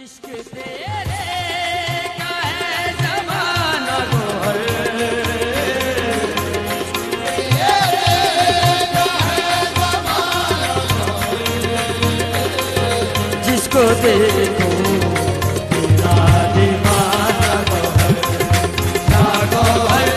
عشق تیرے کا ہے زمانہ گوہر، جس کو دیکھو تیرا دیوانہ گوہر، کیا گوہر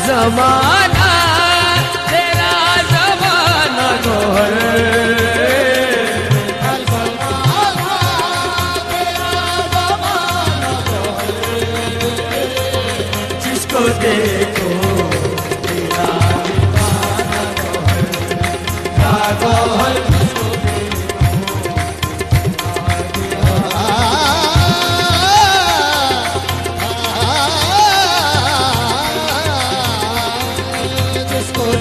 زمانہ تیرا زمانہ گوہر، ہر زمانہ تیرا زمانہ گوہر، جس کو دیکھو تیرا دیوانہ گوہر، کیا گوہر جس کو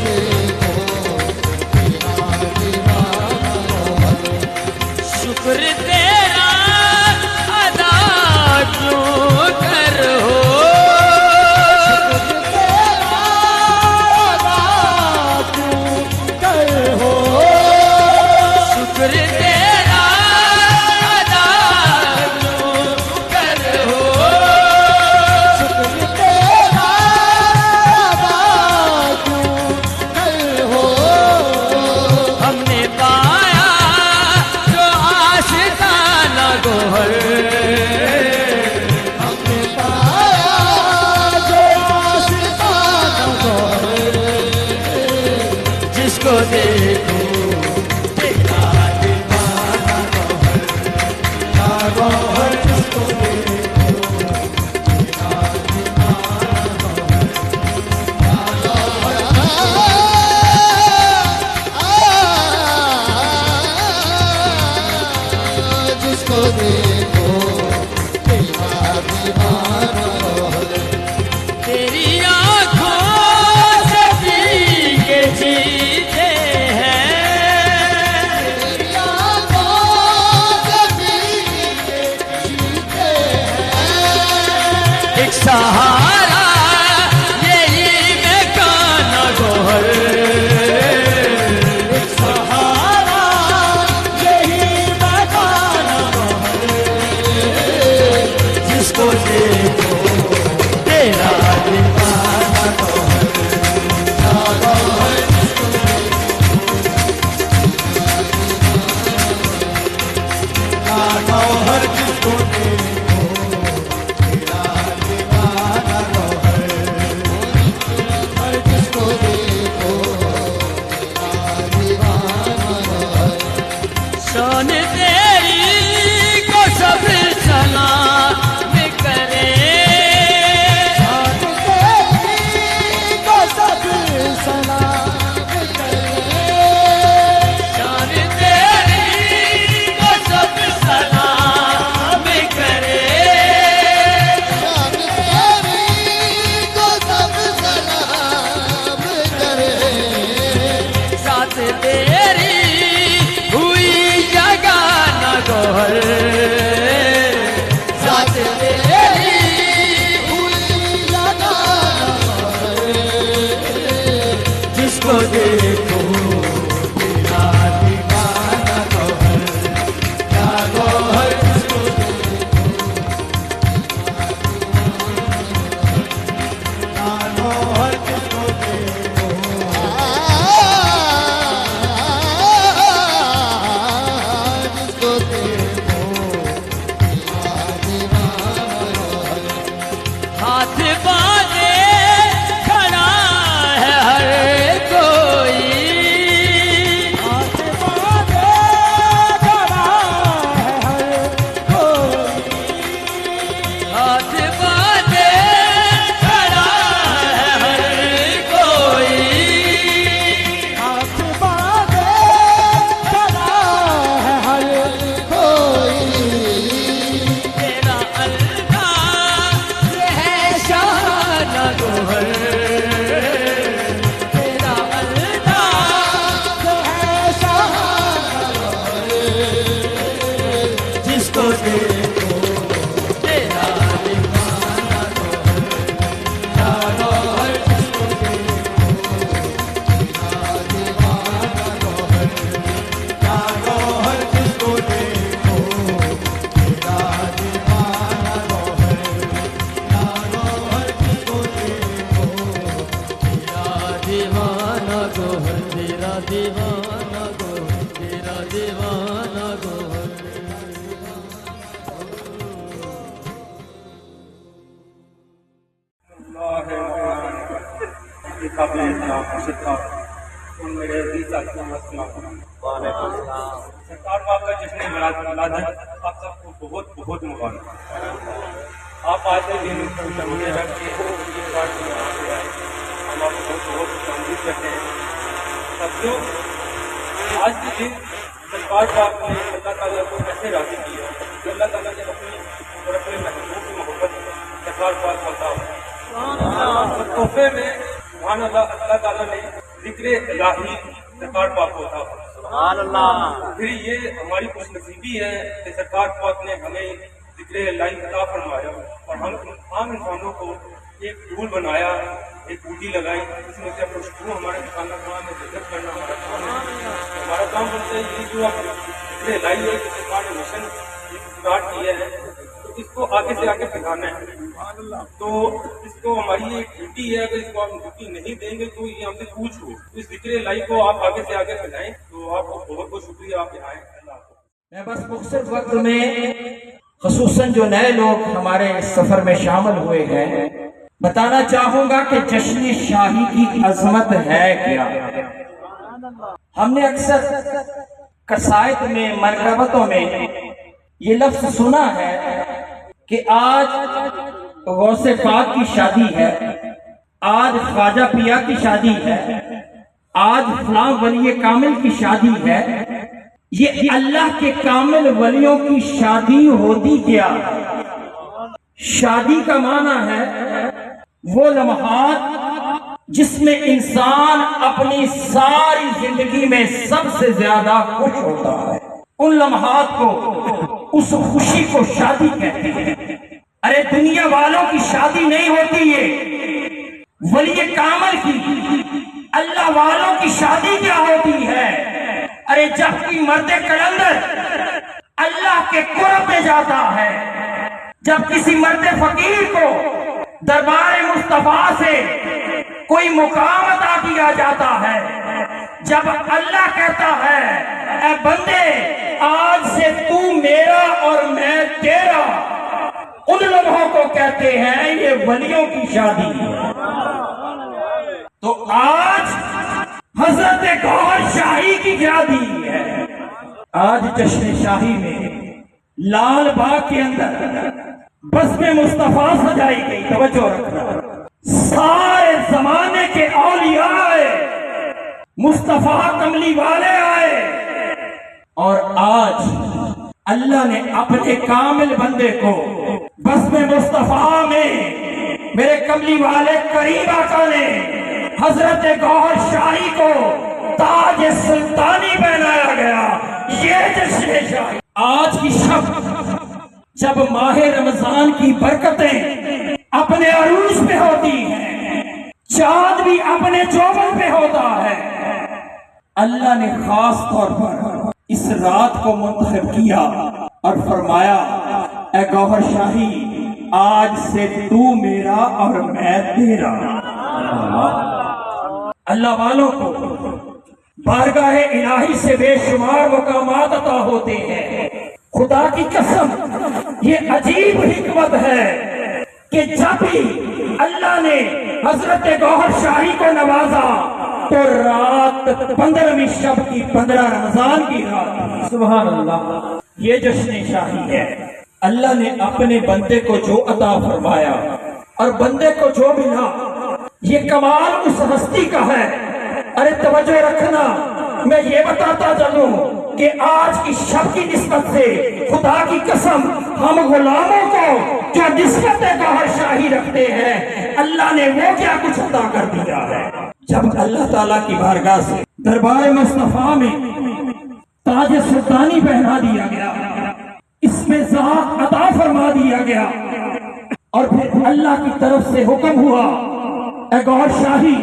شکر تیرا ادا کیوں کرو، شکر تیرا ادا کیوں کرو، شکر تیرا ادا کیوں کرو، شکر تیرا ادا کیوں کرو، ہم نے پایا گوہر، ہم نے پایا جو آشیانہ گوہر، جس کو دیکھو تیرا دیوانہ گوہر، کیا گوہر جس کو دیکھو تیرا دیوانہ گوہر، کیا گوہر جس کو دیکھو تیرا دیوانہ گوہر، تیری آنکھوں سے پی کے جیتے ہیں، تیری آنکھوں سے پی کے جیتے ہیں، ایک سہارا یہی مکانہ گوہر، کو دیکھو تیرا دیوانہ گوہر، کیا گوہر جس کو دیکھو، کیا گوہر جس کو دیکھو تیرا دیوانہ گوہر، جس کو دیکھو تیرا دیوانہ گوہر، شان تیری کو سب سلام کرے، دیوانہ گو تیرا دیوانہ گو میرے عزیز ساتھیوں السلام سرکار آپ کا جشن ولادت آپ سب کو بہت بہت مبارک آپ آج کے دن مجھے رکھ کے ہم آپ کو بہت تمدید کرتے ہیں ساتھیوں آج کے دن سرکار پاک نے اللہ تعالیٰ کو کیسے راضی کیا کہ اللہ تعالیٰ نے اپنی اور اپنے محبوب کی محبت سرکار پاک ہوتا اور تحفے میں سبحان اللہ تعالیٰ نے ذکر الہی سرکار پاک ہوتا سبحان اللہ پھر یہ ہماری خوش نصیبی ہے کہ سرکار پاک نے ہمیں ذکر الہی عطا فرمایا اور ہم عام انسانوں کو ایک ٹول بنایا ایک بوٹی لگائی اس میں سے خوشبو ہمارے کھانا کام ہے جذب کرنا ہمارا کام بنتا ہے یہ جو آپ ذکر الہی ہے کہ سرکار نے مشن اسٹارٹ کیا ہے تو اس کو آگے سے آگے پھیلانا ہے تو اس کو ہماری ایک ڈیوٹی ہے اگر اس کو آپ ڈیوٹی نہیں دیں گے تو یہ ہم سے پوچھو اس ذکر الہی کو آپ آگے سے آگے پھیلائیں تو آپ کو بہت بہت شکریہ آپ یہاں آئیں میں بس مختصر وقت میں خصوصاً جو نئے لوگ ہمارے اس سفر میں شامل ہوئے ہیں بتانا چاہوں گا کہ جشن شاہی کی عظمت ہے کیا۔ ہم نے اکثر قصائد میں مرکبتوں میں یہ لفظ سنا ہے کہ آج غوث پاک کی شادی ہے، آج خواجہ پیا کی شادی ہے، آج فلاں ولی کامل کی شادی ہے۔ یہ اللہ کے کامل ولیوں کی شادی ہوتی کیا؟ شادی کا معنی ہے وہ لمحات جس میں انسان اپنی ساری زندگی میں سب سے زیادہ خوش ہوتا ہے، ان لمحات کو، اس خوشی کو شادی کہتے ہیں۔ ارے دنیا والوں کی شادی نہیں ہوتی یہ ولی کامل کی، اللہ والوں کی شادی کیا ہوتی ہے؟ ارے جب کی مرد کلندر اللہ کے قرب میں جاتا ہے، جب کسی مرد فقیر کو دربار مصطفیٰ سے کوئی مقام عطا کیا جاتا ہے، جب اللہ کہتا ہے اے بندے آج سے تو میرا اور میں تیرا، ان لمحوں کو کہتے ہیں یہ ولیوں کی شادی ہے۔ تو آج حضرت گوہر شاہی کی شادی ہے۔ آج جشن شاہی میں لال باغ کے اندر بزم مصطفیٰ سجائی گئی، توجہ رکھنا، سارے زمانے کے اولیاء آئے، مصطفیٰ کملی والے آئے، اور آج اللہ نے اپنے کامل بندے کو بزم مصطفیٰ میں میرے کملی والے کریم آقا نے حضرت گوہر شاہی کو تاج سلطانی پہنایا گیا۔ یہ جشن شاہی آج کی شب جب ماہ رمضان کی برکتیں اپنے عروج پہ ہوتی ہیں، چاند بھی اپنے چوبل پہ ہوتا ہے، اللہ نے خاص طور پر اس رات کو منتخب کیا اور فرمایا اے گوہر شاہی آج سے تو میرا اور میں تیرا۔ اللہ والوں کو بارگاہ الہی سے بے شمار مقامات عطا ہوتے ہیں۔ خدا کی قسم یہ عجیب حکمت ہے کہ جب بھی اللہ نے حضرت گوہر شاہی کو نوازا تو رات 15ویں شب کی 15 رمضان کی رات، سبحان اللہ، یہ جشن شاہی ہے۔ اللہ نے اپنے بندے کو جو عطا فرمایا اور بندے کو جو ملا، یہ کمال اس ہستی کا ہے۔ ارے توجہ رکھنا، میں یہ بتاتا چلوں کہ آج کی شب کی نسبت سے خدا کی قسم ہم غلاموں کو جو نسبت گوہر شاہی رکھتے ہیں اللہ نے وہ کیا کچھ عطا کر دیا ہے۔ جب اللہ تعالیٰ کی بارگاہ سے دربار مصطفیٰ میں تاج سلطانی پہنا دیا گیا، اس میں ذات عطا فرما دیا گیا، اور پھر اللہ کی طرف سے حکم ہوا اے گوہر شاہی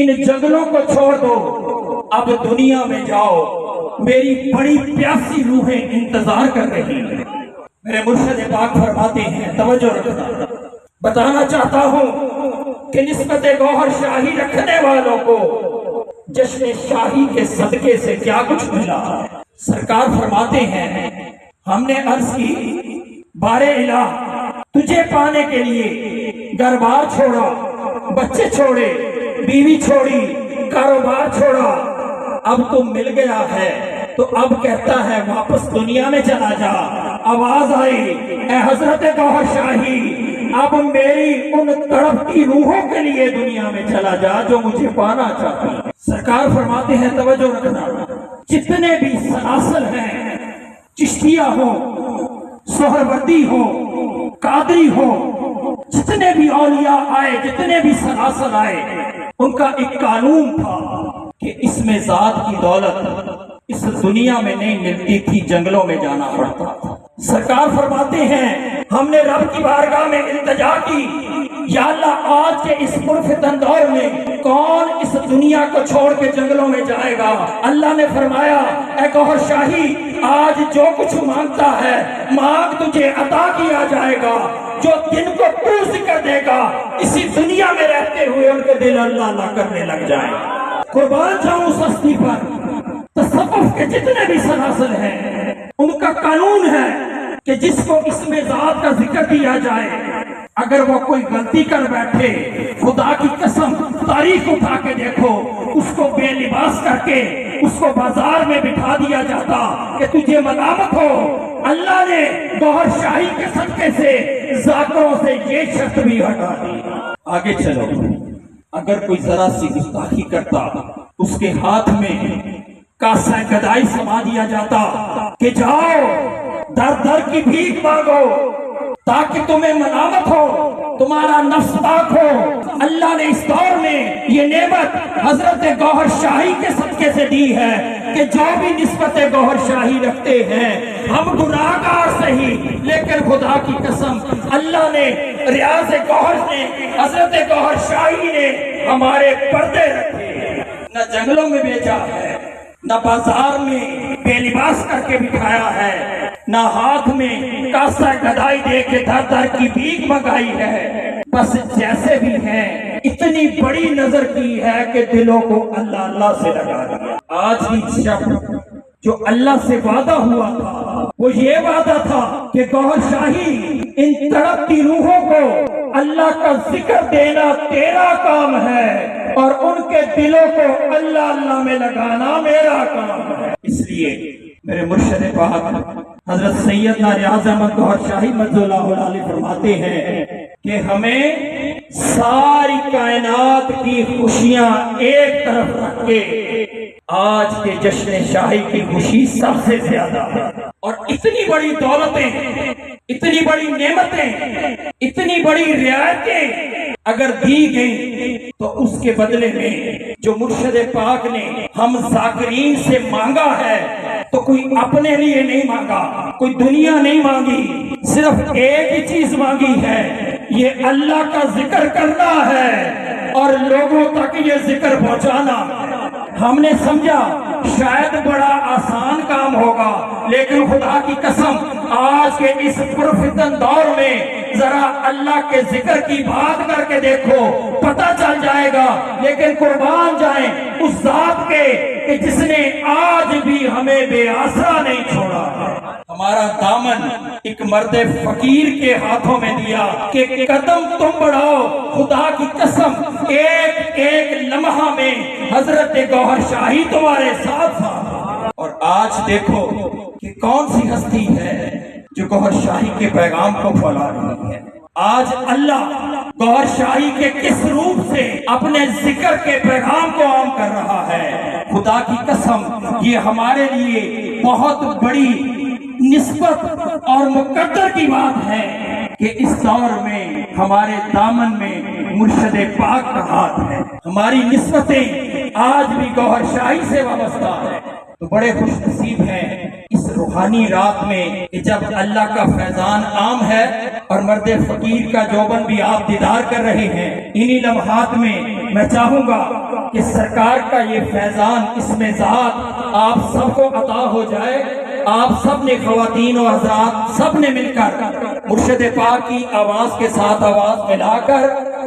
ان جنگلوں کو چھوڑ دو، اب دنیا میں جاؤ، میری بڑی پیاسی روحیں انتظار کر رہی ہیں۔ میرے مرشد پاک فرماتے ہیں، توجہ رکھنا، بتانا چاہتا ہوں کہ نسبت گوہر شاہی رکھنے والوں کو جشن شاہی کے صدقے سے کیا کچھ ملا ہے۔ سرکار فرماتے ہیں ہم نے عرض کی بارے الہ تجھے پانے کے لیے گھر بار چھوڑا، بچے چھوڑے، بیوی چھوڑی، کاروبار چھوڑا، اب تو مل گیا ہے تو اب کہتا ہے واپس دنیا میں چلا جا۔ آواز آئی اے حضرت گوہر شاہی اب میری ان تڑپتی روحوں کے لیے دنیا میں چلا جا جو مجھے پانا چاہتی ہیں۔ سرکار فرماتے ہیں توجہ رکھنا، جتنے بھی سلاسل ہیں، چشتیہ ہو، سہروردی ہو، قادری ہو، جتنے بھی اولیاء آئے، جتنے بھی سلاسل آئے، ان کا ایک قانون تھا کہ اس میں ذات کی دولت اس دنیا میں نہیں ملتی تھی، جنگلوں میں جانا پڑتا تھا۔ سرکار فرماتے ہیں ہم نے رب کی بارگاہ میں التجا کی، یا اللہ آج کے اس پرفتن دور میں کون اس دنیا کو چھوڑ کے جنگلوں میں جائے گا؟ اللہ نے فرمایا اے گوہر شاہی آج جو کچھ مانگتا ہے مانگ تجھے عطا کیا جائے گا، جو دن کو تو ذکر دے گا اسی دنیا میں رہتے ہوئے ان کے دل اللہ اللہ کرنے لگ جائیں۔ قربان جاؤں اس ہستی پر۔ تصوف کے جتنے بھی سلاسل ہیں ان کا قانون ہے کہ جس کو اس میں ذات کا ذکر دیا جائے اگر وہ کوئی غلطی کر بیٹھے، خدا کی قسم تاریخ اٹھا کے دیکھو، اس کو بے لباس کر کے اس کو بازار میں بٹھا دیا جاتا کہ تجھے ملامت ہو۔ اللہ نے گوہر شاہی کے صدقے سے ذاکروں سے یہ شرط بھی ہٹا دی۔ آگے چلو، اگر کوئی ذرا سی گستاخی کرتا اس کے ہاتھ میں کاسہ گدائی سما دیا جاتا کہ جاؤ در در کی بھیک مانگو تاکہ تمہیں ملامت ہو، تمہارا نفس پاک ہو۔ اللہ نے اس دور میں یہ نعمت حضرت گوہر شاہی کے صدقے سے دی ہے کہ جو بھی نسبت گوہر شاہی رکھتے ہیں ہم گناہگار سہی، لیکن خدا کی قسم اللہ نے ریاض گوہر نے حضرت گوہر شاہی نے ہمارے پردے رکھے، نہ جنگلوں میں بیچا ہے، نہ بازار میں بے لباس کر کے بٹھایا ہے، نہ ہاتھ میں کاسہ گدائی دے کے در در کی بھیک منگائی ہے، بس جیسے بھی ہیں اتنی بڑی نظر کی ہے کہ دلوں کو اللہ اللہ سے لگا دیا۔ آج بھی شب جو اللہ سے وعدہ ہوا تھا وہ یہ وعدہ تھا کہ گوہر شاہی ان تڑپتی روحوں کو اللہ کا ذکر دینا تیرا کام ہے اور ان کے دلوں کو اللہ اللہ میں لگانا میرا کام ہے۔ اس لیے میرے مرشد پاک حضرت سیدنا ریاض احمد گوہر شاہی مجد اللہ علیہ فرماتے ہیں کہ ہمیں ساری کائنات کی خوشیاں ایک طرف رکھ کے آج کے جشن شاہی کی خوشی سب سے زیادہ ہے، اور اتنی بڑی دولتیں، اتنی بڑی نعمتیں، اتنی بڑی رعایتیں اگر دی گئی تو اس کے بدلے میں جو مرشد پاک نے ہم ذاکرین سے مانگا ہے تو کوئی اپنے لیے نہیں مانگا، کوئی دنیا نہیں مانگی، صرف ایک ہی چیز مانگی ہے، یہ اللہ کا ذکر کرنا ہے اور لوگوں تک یہ ذکر پہنچانا ہے۔ ہم نے سمجھا شاید بڑا آسان کام ہوگا، لیکن خدا کی قسم آج کے اس پرفتن دور میں ذرا اللہ کے ذکر کی بات کر کے دیکھو، پتہ چل جائے گا۔ لیکن قربان جائیں اس ذات کے کہ جس نے آج بھی ہمیں بے آسرا نہیں چھوڑا ہے۔ ہمارا دامن ایک مرد فقیر کے ہاتھوں میں دیا کہ قدم تم بڑھاؤ، خدا کی قسم ایک ایک لمحہ میں حضرت گوہر شاہی تمہارے ساتھ تھا۔ اور آج دیکھو کہ کون سی ہستی ہے جو گوہر شاہی کے پیغام کو پھیلا رہی ہے۔ آج اللہ گوہر شاہی کے کس روپ سے اپنے ذکر کے پیغام کو عام کر رہا ہے۔ خدا کی قسم یہ ہمارے لیے بہت بڑی نسبت اور مقدر کی بات ہے کہ اس دور میں ہمارے دامن میں مرشد پاک کا ہاتھ ہے، ہماری نسبتیں آج بھی گوہر شاہی سے وابستہ ہے۔ تو بڑے خوش نصیب ہیں اس روحانی رات میں کہ جب اللہ کا فیضان عام ہے اور مرد فقیر کا جوبن بھی آپ دیدار کر رہے ہیں۔ انہی لمحات میں چاہوں گا کہ سرکار کا یہ فیضان اس میں ذات آپ سب کو عطا ہو جائے۔ آپ سب نے خواتین و حضرات سب نے مل کر مرشد پاک کی آواز کے ساتھ آواز ملا کر